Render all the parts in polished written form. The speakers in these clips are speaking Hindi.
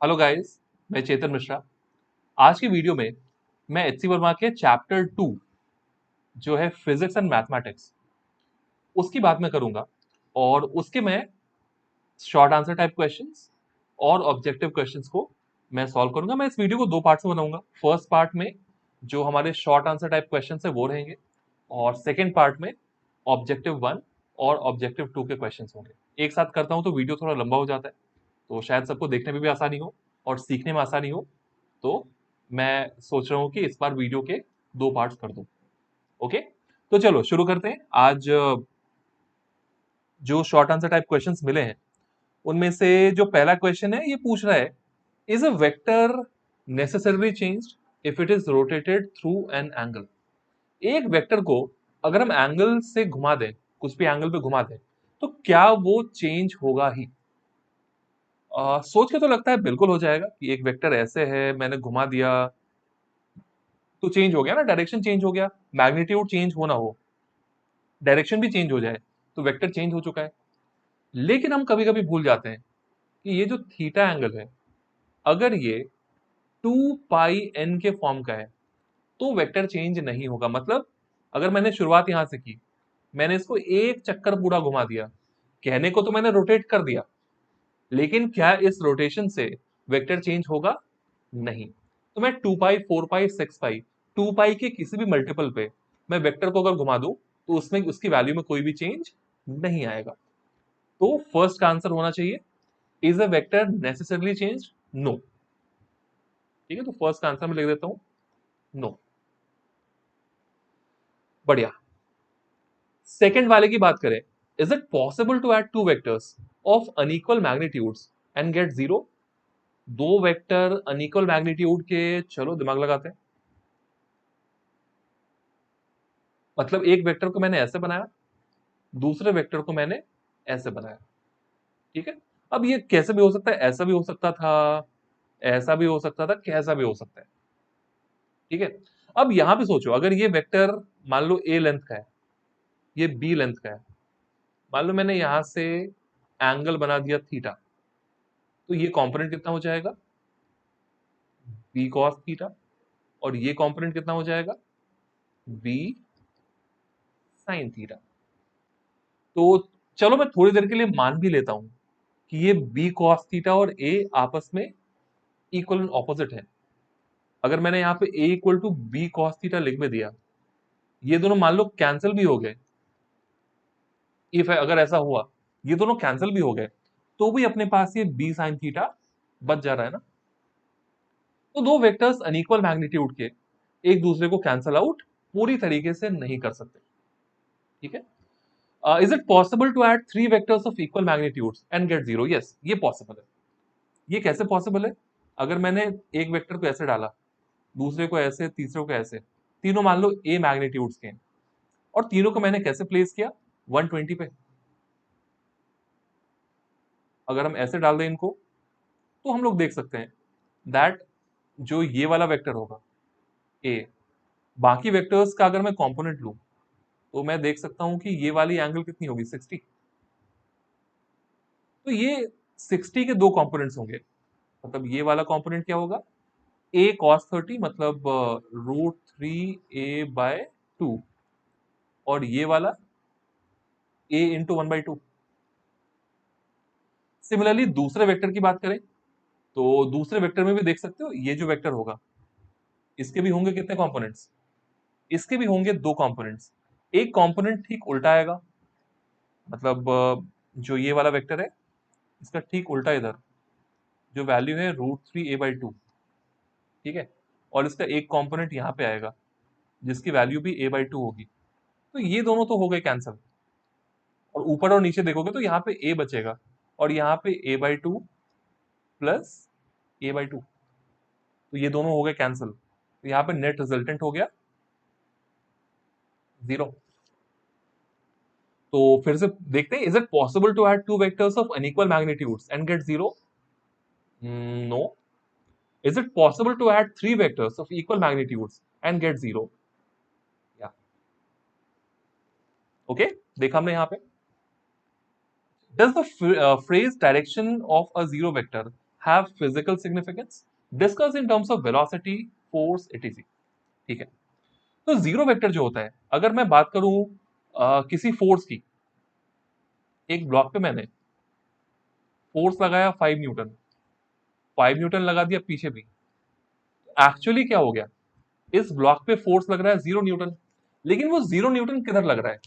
हेलो गाइस, मैं चेतन मिश्रा। आज की वीडियो में मैं एचसी वर्मा के चैप्टर 2 जो है फिजिक्स एंड मैथमेटिक्स उसकी बात मैं करूंगा और उसके मैं शॉर्ट आंसर टाइप क्वेश्चंस और ऑब्जेक्टिव क्वेश्चंस को मैं सॉल्व करूंगा। मैं इस वीडियो को दो पार्ट्स में बनाऊंगा। फर्स्ट पार्ट में जो हमारे शॉर्ट आंसर टाइप क्वेश्चन है वो रहेंगे और सेकेंड पार्ट में ऑब्जेक्टिव 1 और ऑब्जेक्टिव 2 के क्वेश्चंस होंगे। एक साथ करता हूं तो वीडियो थोड़ा लंबा हो जाता है, तो शायद सबको देखने में भी आसानी हो और सीखने में आसानी हो। तो मैं सोच रहा हूं कि इस बार वीडियो के दो पार्ट्स कर दूं। ओके, तो चलो शुरू करते हैं। आज जो शॉर्ट आंसर टाइप क्वेश्चंस मिले हैं उनमें से जो पहला क्वेश्चन है ये पूछ रहा है, is a vector necessarily changed if it is rotated through an angle. एक वेक्टर को अगर हम एंगल से घुमा दें, कुछ भी एंगल पे घुमा दें, तो क्या वो चेंज होगा ही? सोच के तो लगता है बिल्कुल हो जाएगा कि एक वेक्टर ऐसे है, मैंने घुमा दिया तो चेंज हो गया ना, डायरेक्शन चेंज हो गया, मैग्नीट्यूड चेंज होना हो, डायरेक्शन भी चेंज हो जाए तो वेक्टर चेंज हो चुका है। लेकिन हम कभी कभी भूल जाते हैं कि ये जो थीटा एंगल है, अगर ये 2 पाई एन के फॉर्म का है तो वेक्टर चेंज नहीं होगा। मतलब अगर मैंने शुरुआत यहां से की, मैंने इसको एक चक्कर पूरा घुमा दिया, कहने को तो मैंने रोटेट कर दिया, लेकिन क्या इस रोटेशन से वेक्टर चेंज होगा? नहीं। तो मैं 2 पाई, 4 पाई, 6 पाई, 2 पाई के किसी भी मल्टीपल पे मैं वेक्टर को अगर घुमा दूं तो उसमें उसकी वैल्यू में कोई भी चेंज नहीं आएगा। तो फर्स्ट का आंसर होना चाहिए, is a vector necessarily change? No. ठीक है, तो फर्स्ट का आंसर मैं लिख देता हूं नो। बढ़िया। सेकेंड वाले की बात करें, is it possible to add two vectors of unequal magnitudes and get zero? दो वेक्टर अनइक्वल मैग्नीट्यूड के, चलो दिमाग लगाते हैं। मतलब एक वेक्टर को मैंने ऐसे बनाया, दूसरे वेक्टर को मैंने ऐसे बनाया। ठीक है, अब ये कैसे भी हो सकता है, ऐसा भी हो सकता था, ऐसा भी हो सकता था, कैसा भी हो सकता है। ठीक है, अब यहां पे सोचो, अगर ये वेक्टर मान लो ए लेंथ का है, ये बी लेंथ का है, मान लो मैंने यहां से एंगल बना दिया थीटा, तो ये कंपोनेंट कितना हो जाएगा? B cos theta. और ये कंपोनेंट कितना हो जाएगा? B sine theta. तो चलो मैं थोड़ी देर के लिए मान भी लेता हूं कि ये बी कॉस थीटा और ए आपस में इक्वल एंड ऑपोजिट है। अगर मैंने यहाँ पे A equal to B cos theta लिख भी दिया, ये दोनों मान लो कैंसिल भी हो गए। इफ अगर ऐसा हुआ, ये दोनों कैंसिल भी हो गए, तो भी अपने पास ये बी साइन थीटा बच जा रहा है ना। तो दो वेक्टर्स अनइक्वल मैग्नीट्यूड के एक दूसरे को कैंसिल आउट पूरी तरीके से नहीं कर सकते। ठीक है, is it possible to add three vectors of equal magnitudes and get zero? Yes, ये पॉसिबल है। ये कैसे पॉसिबल है? अगर मैंने एक वेक्टर को ऐसे डाला, दूसरे को ऐसे, तीसरे को ऐसे, तीनों मान लो ए मैग्नीट्यूड्स के हैं, और तीनों को मैंने कैसे प्लेस किया? 120 पे। अगर हम ऐसे डाल दें इनको, तो हम लोग देख सकते हैं दैट जो ये वाला वेक्टर होगा ए, बाकी वेक्टर्स का अगर मैं कंपोनेंट लूं तो मैं देख सकता हूं कि ये वाली एंगल कितनी होगी? 60। तो ये 60 के दो कंपोनेंट्स होंगे। मतलब ये वाला कंपोनेंट क्या होगा? ए कॉस 30, मतलब √3a/2। और ये वाला ए इंटू 1/2। सिमिलरली दूसरे वेक्टर की बात करें तो दूसरे वेक्टर में भी देख सकते हो, ये जो वेक्टर होगा इसके भी होंगे कितने कंपोनेंट्स? इसके भी होंगे दो कंपोनेंट्स। एक कंपोनेंट ठीक उल्टा आएगा, मतलब जो ये वाला वेक्टर है इसका ठीक उल्टा इधर, जो वैल्यू है √3a/2। ठीक है, और इसका एक कंपोनेंट यहाँ पे आएगा जिसकी वैल्यू भी a/2 होगी। तो ये दोनों तो हो गए कैंसिल, और ऊपर और नीचे देखोगे तो यहाँ पे a बचेगा और यहाँ पे a/2 प्लस a/2। तो ये दोनों हो गए कैंसिल, तो यहाँ पे नेट रिजल्टेंट हो गया जीरो। तो फिर से देखते हैं, is it possible to add two vectors of unequal magnitudes and get zero? No. Is it possible to add three vectors of equal magnitudes and get zero? Yeah okay, देखा हमने यहाँ पे। Does the phrase direction of a zero vector have physical significance, discuss in terms of velocity, force, etc. ठीक है, तो जीरो वेक्टर जो होता है, अगर मैं बात करूं किसी फोर्स की, एक ब्लॉक पे मैंने फोर्स लगाया 5 न्यूटन, 5 न्यूटन लगा दिया पीछे भी, एक्चुअली क्या हो गया, इस ब्लॉक पे फोर्स लग रहा है 0 न्यूटन, लेकिन वो 0 न्यूटन किधर लग रहा है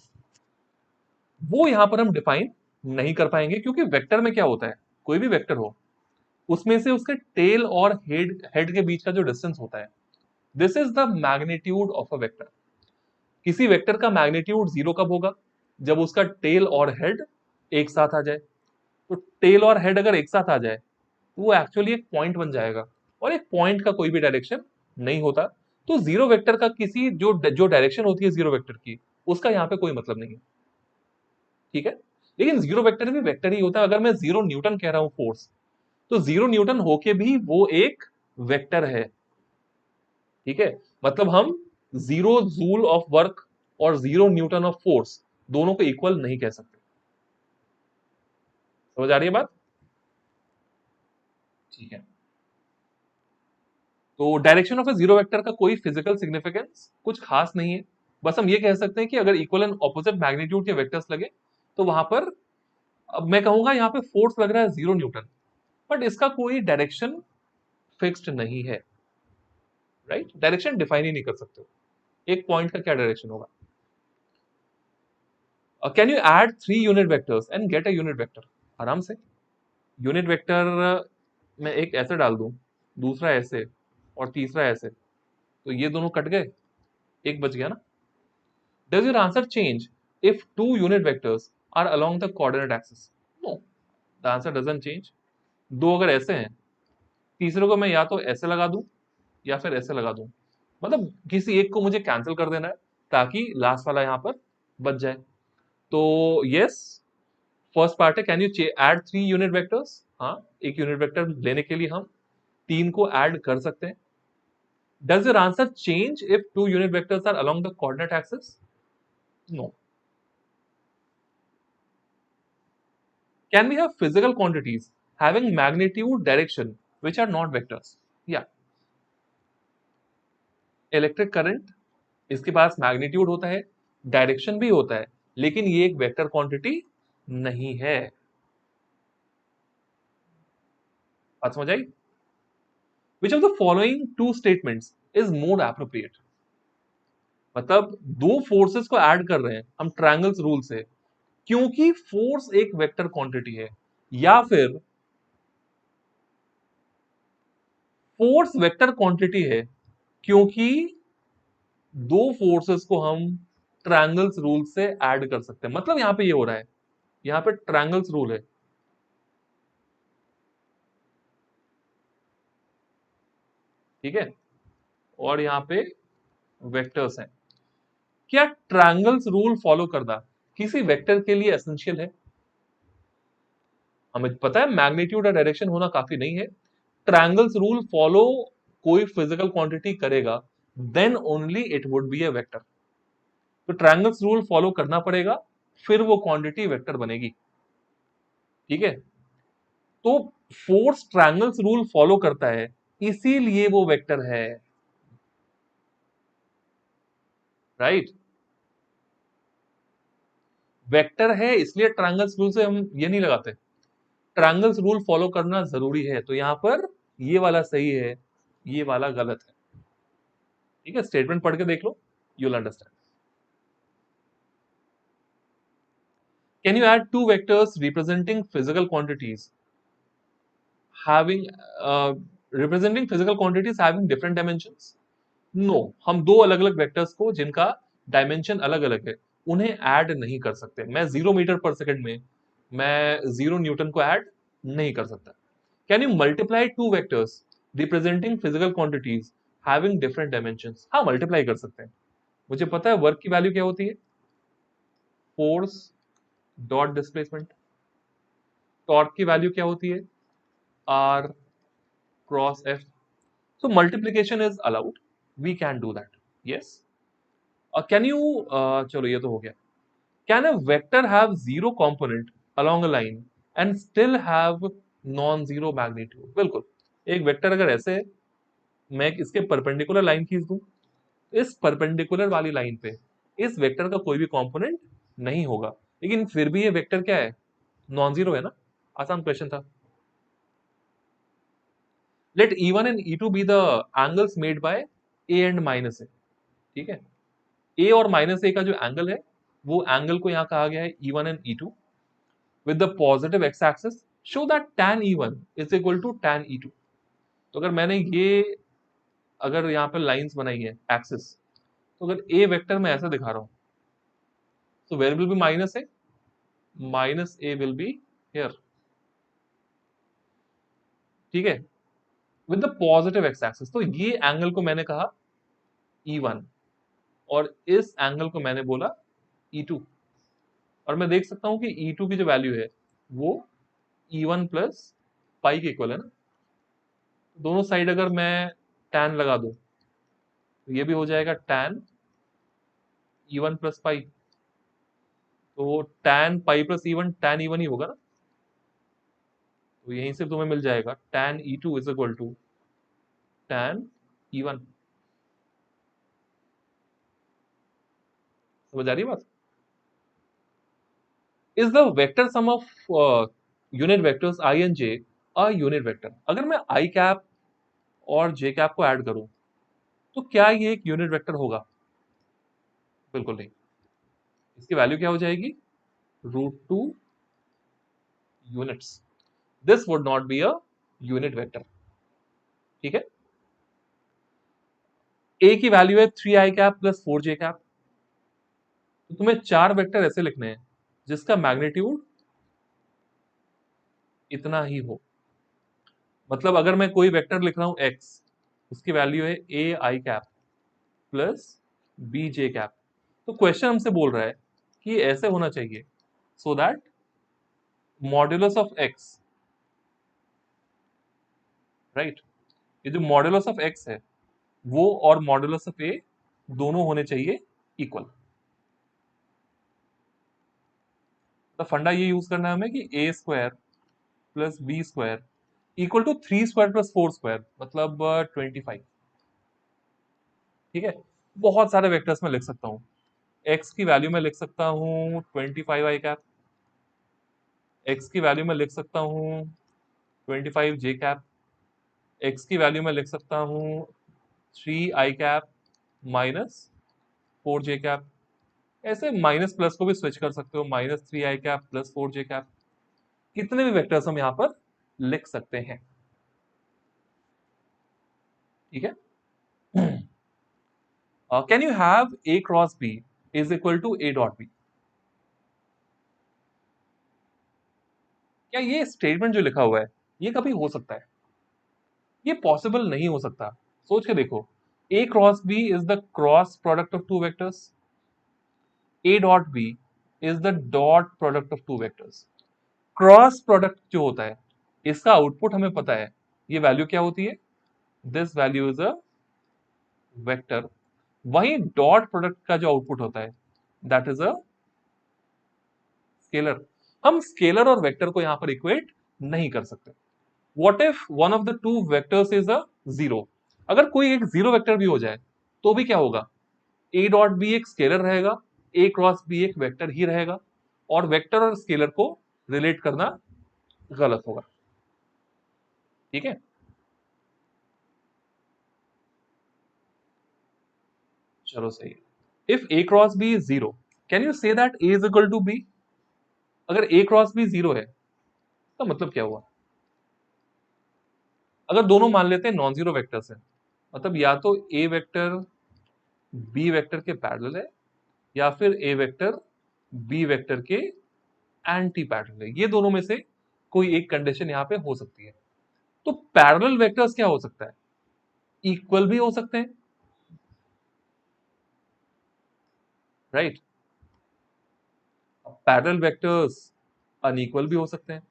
वो यहां पर हम डिफाइन नहीं कर पाएंगे, क्योंकि वेक्टर में क्या होता है, कोई भी वेक्टर हो उसमें से उसके टेल और हेड हेड के बीच का जो डिस्टेंस होता है, this is the magnitude of a vector. किसी वेक्टर का मैग्नीट्यूड जीरो कब होगा, जब उसका टेल और हेड एक साथ आ जाए। तो टेल और हेड अगर एक साथ आ जाए तो वो एक्चुअली एक पॉइंट बन जाएगा, और एक पॉइंट का कोई भी डायरेक्शन नहीं होता। तो जीरो वेक्टर का किसी जो जो डायरेक्शन होती है जीरो वेक्टर की, उसका यहाँ पे कोई मतलब नहीं है, ठीक है। लेकिन जीरो वेक्टर भी वेक्टर ही होता है। अगर मैं 0 न्यूटन कह रहा हूं फोर्स, तो 0 न्यूटन होके भी वो एक वेक्टर है, ठीक है। मतलब हम 0 जूल ऑफ वर्क और 0 न्यूटन ऑफ फोर्स दोनों को इक्वल नहीं कह सकते। समझ आ रही है बात? ठीक है, तो direction of A zero vector का कोई फिजिकल सिग्निफिकेंस कुछ खास नहीं है। बस हम ये कह सकते हैं कि अगर इक्वल एंड ऑपोजिट मैग्नीट्यूड के वेक्टर्स लगे तो वहां पर, अब मैं कहूंगा यहाँ पे फोर्स लग रहा है 0 न्यूटन, बट इसका कोई डायरेक्शन फिक्स्ड नहीं है, राइट। डायरेक्शन डिफाइन ही नहीं कर सकते हो, एक पॉइंट का क्या डायरेक्शन होगा। Can you add 3 unit vectors and get a unit vector? आराम से। यूनिट वेक्टर में एक ऐसे डाल दूं, दूसरा ऐसे, और तीसरा ऐसे, तो ये दोनों कट गए, एक बच गया ना। Does your answer change if 2 unit vectors are along the coordinate axis? No, the answer doesn't change. दो अगर ऐसे हैं, तीसरे को मैं या तो ऐसे लगा दूं या फिर ऐसे लगा दूं, मतलब किसी एक को मुझे कैंसिल कर देना है ताकि लास्ट वाला यहां पर बच जाए। तो यस, फर्स्ट पार्ट है, can you add 3 unit vectors? हाँ, एक यूनिट वेक्टर लेने के लिए हम 3 को ऐड कर सकते हैं। Does your answer change if 2 unit vectors are along the coordinate axis? No. Can we have physical quantities having magnitude direction which are not vectors? Yeah, electric current, इसके पास मैग्नीट्यूड होता है, डायरेक्शन भी होता है, लेकिन ये एक वेक्टर क्वांटिटी नहीं है। बात समझ आई? Which of the following two statements is more appropriate? मतलब दो फोर्सेस को ऐड कर रहे हैं हम ट्रायंगल्स रूल से, क्योंकि फोर्स एक वेक्टर क्वांटिटी है, या फिर फोर्स वेक्टर क्वांटिटी है क्योंकि दो फोर्सेस को हम ट्रायंगल्स रूल से ऐड कर सकते हैं। मतलब यहां पे ये हो रहा है, यहां पे ट्रायंगल्स रूल है, ठीक है, और यहां पे वेक्टर्स हैं। क्या ट्रायंगल्स रूल फॉलो करना किसी वेक्टर के लिए एसेंशियल है? हमें पता है मैग्नीट्यूड और डायरेक्शन होना काफी नहीं है। ट्रायंगल्स रूल फॉलो कोई फिजिकल क्वांटिटी करेगा, then only it would be a vector. तो ट्रायंगल्स रूल फॉलो करना पड़ेगा, फिर वो क्वांटिटी वेक्टर बनेगी, ठीक है। तो फोर्स ट्रायंगल्स रूल फॉलो करता है, इसीलिए वो वेक्टर है, राइट। वेक्टर है इसलिए ट्रायंगल्स रूल से हम ये नहीं लगाते, ट्रायंगल्स रूल फॉलो करना जरूरी है। तो यहां पर ये वाला सही है, ये वाला गलत है, ठीक है। स्टेटमेंट पढ़ के देख लो, you will understand. Can you add two vectors representing physical quantities having representing physical quantities having different dimensions? No, हम दो अलग अलग वेक्टर्स को जिनका डायमेंशन अलग अलग है उन्हें ऐड नहीं कर सकते। मैं 0 मीटर पर सेकेंड में मैं 0 न्यूटन को ऐड नहीं कर सकता। Can you multiply two vectors representing physical quantities having different dimensions? हाँ, मल्टीप्लाई कर सकते हैं। मुझे पता है वर्क की वैल्यू क्या होती है, फोर्स डॉट डिस्प्लेसमेंट। टॉर्क की वैल्यू क्या होती है, R cross F. So multiplication is allowed. We can do that. Yes. Can you? चलो ये तो हो गया. Can a vector have zero component along a line and still have non zero magnitude, बिल्कुल। एक वेक्टर अगर ऐसे है, मैं इसके परपेंडिकुलर लाइन खींच दूं, इस परपेंडिकुलर वाली लाइन पे इस वेक्टर का कोई भी कंपोनेंट नहीं होगा, लेकिन फिर भी ये वेक्टर क्या है, नॉन जीरो है ना। आसान क्वेश्चन था। Let E1 and E2 be the angles made by A and minus A. ठीक है, ए और माइनस ए का जो एंगल है, वो एंगल को यहां कहा गया है E1 and E2 with the positive x axis. Show that tan E1 is equal to tan E2। तो अगर मैंने ये, अगर यहाँ पे लाइंस बनाई है एक्सिस, तो अगर ए वेक्टर मैं ऐसा दिखा रहा हूं, तो where will be minus A, minus A will be here. ठीक है, with the positive x axis. तो ये एंगल को मैंने कहा E1 और इस एंगल को मैंने बोला E2। और मैं देख सकता हूं कि E2 की जो वैल्यू है वो E1 प्लस पाई के इक्वल है ना। दोनों साइड अगर मैं tan लगा दूं, तो ये भी हो जाएगा tan E1 प्लस पाई। तो tan pi plus E1 tan E1 ही होगा ना। तो यहीं से तुम्हें मिल जाएगा tan E2 is equal to tan E1। समझ आ रही है बात। Is the vector sum of unit vectors I and J a unit vector. अगर मैं आई कैप और जे कैप को ऐड करूं, तो क्या ये एक यूनिट वेक्टर होगा? बिल्कुल नहीं। इसकी वैल्यू क्या हो जाएगी, √2 units. This would not be a unit vector. ठीक है, ए की वैल्यू है 3 आई कैप प्लस 4 जे कैप। तो तुम्हें 4 वेक्टर ऐसे लिखने हैं जिसका मैग्नीट्यूड इतना ही हो। मतलब अगर मैं कोई वेक्टर लिख रहा हूं एक्स, उसकी वैल्यू है A i cap plus B j cap. तो क्वेश्चन हमसे बोल रहा है कि ऐसे होना चाहिए, so that modulus of X, right, ये जो मॉड्यूलस ऑफ एक्स है वो और मॉड्यूलस ऑफ ए दोनों होने चाहिए इक्वल। तो फंडा ये यूज करना है हमें कि A square plus B square equal to 3 square plus 4 square, मतलब 25। ठीक है, बहुत सारे वेक्टर्स में लिख सकता हूँ। एक्स की वैल्यू में लिख सकता हूँ 25 आई कैप, एक्स की वैल्यू में लिख सकता हूँ 25 जे कैप, एक्स की वैल्यू में लिख सकता हूँ 3 आई कैप माइनस 4 जे कैप। ऐसे माइनस प्लस को भी स्विच कर सकते हो, -3 आई कैप प्लस 4 जे कैप। कितने भी वेक्टर्स हम यहाँ पर लिख सकते हैं। ठीक है, can you have A cross B is equal to A dot B. क्या ये स्टेटमेंट जो लिखा हुआ है ये कभी हो सकता है? ये पॉसिबल नहीं हो सकता। सोच के देखो, A cross B is the cross product of two vectors, A dot B is the dot product of two vectors. Cross product जो होता है, इसका आउटपुट हमें पता है, ये वैल्यू क्या होती है, this value is a vector. वही डॉट प्रोडक्ट का जो आउटपुट होता है, दैट इज अ स्केलर। हम स्केलर और वेक्टर को यहां पर इक्वेट नहीं कर सकते। What if one of the two vectors is a zero. अगर कोई एक जीरो वेक्टर भी हो जाए, तो भी क्या होगा, ए डॉट बी एक स्केलर रहेगा, ए क्रॉस बी एक वेक्टर ही रहेगा, और वेक्टर और स्केलर को रिलेट करना गलत होगा। ठीक है, चलो सही है। If A cross B is zero, can you say that A is equal to B. अगर ए क्रॉस बी जीरो है, तो मतलब क्या हुआ, अगर दोनों मान लेते हैं नॉन जीरो वेक्टर्स है, मतलब या तो ए वेक्टर बी वेक्टर के पैरेलल है, या फिर ए वेक्टर बी वेक्टर के एंटी पैरेलल है। ये दोनों में से कोई एक कंडीशन यहां पे हो सकती है। तो पैरेलल वेक्टर्स क्या हो सकता है, इक्वल भी हो सकते हैं, राइट। पैरेलल वेक्टर्स अनइक्वल भी हो सकते हैं,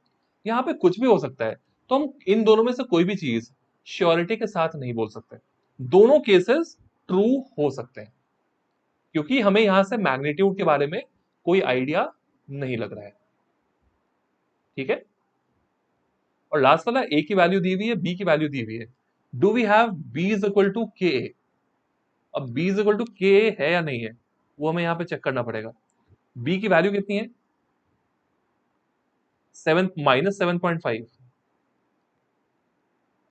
यहां पे कुछ भी हो सकता है। तो हम इन दोनों में से कोई भी चीज श्योरिटी के साथ नहीं बोल सकते। दोनों केसेस ट्रू हो सकते हैं, क्योंकि हमें यहां से मैग्नीट्यूड के बारे में कोई आइडिया नहीं लग रहा है। ठीक है, और लास्ट वाला ए की वैल्यू दी हुई है, बी की वैल्यू दी हुई है। Do we have B is equal to K? अब बी इज इक्वल टू के है या नहीं है वो हमें यहां पे चेक करना पड़ेगा। बी की वैल्यू कितनी है? 7 -7.5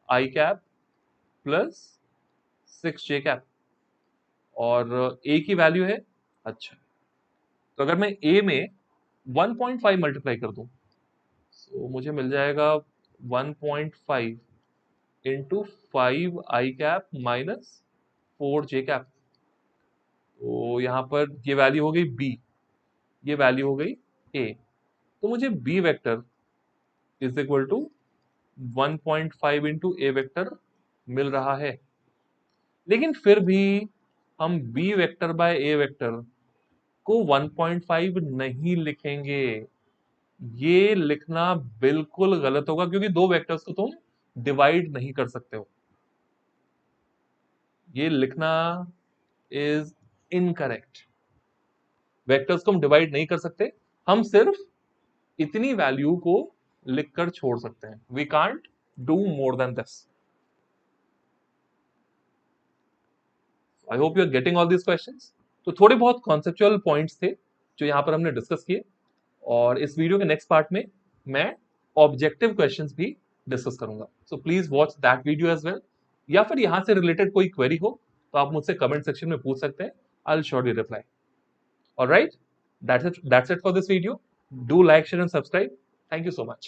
आई कैप प्लस 6 जे कैप, और ए की वैल्यू है, अच्छा, तो अगर मैं ए में 1.5 मल्टीप्लाई कर दूं तो मुझे मिल जाएगा 1.5 इंटू 5 आई कैप माइनस 4 जे कैप। तो यहां पर ये वैल्यू हो गई बी, ये वैल्यू हो गई ए। तो मुझे B vector is equal to 1.5 into A vector मिल रहा है। लेकिन फिर भी हम B vector by A vector को 1.5 नहीं लिखेंगे। ये लिखना बिल्कुल गलत होगा, क्योंकि दो वेक्टर्स को तुम डिवाइड नहीं कर सकते हो। ये लिखना इज इनकरेक्ट। वेक्टर्स को हम डिवाइड नहीं कर सकते, हम सिर्फ इतनी वैल्यू को लिखकर छोड़ सकते हैं। We can't do more than this. I hope you are getting all these questions. तो थोड़े बहुत कॉन्सेप्चुअल पॉइंट्स थे जो यहां पर हमने डिस्कस किए, और इस वीडियो के नेक्स्ट पार्ट में मैं ऑब्जेक्टिव क्वेश्चंस भी डिस्कस करूंगा। So please watch that video as well. या फिर यहां से रिलेटेड कोई क्वेरी हो तो आप मुझसे कमेंट सेक्शन में पूछ सकते हैं। I will surely reply. Alright, that's it for this video. Do like, share and subscribe. Thank you so much.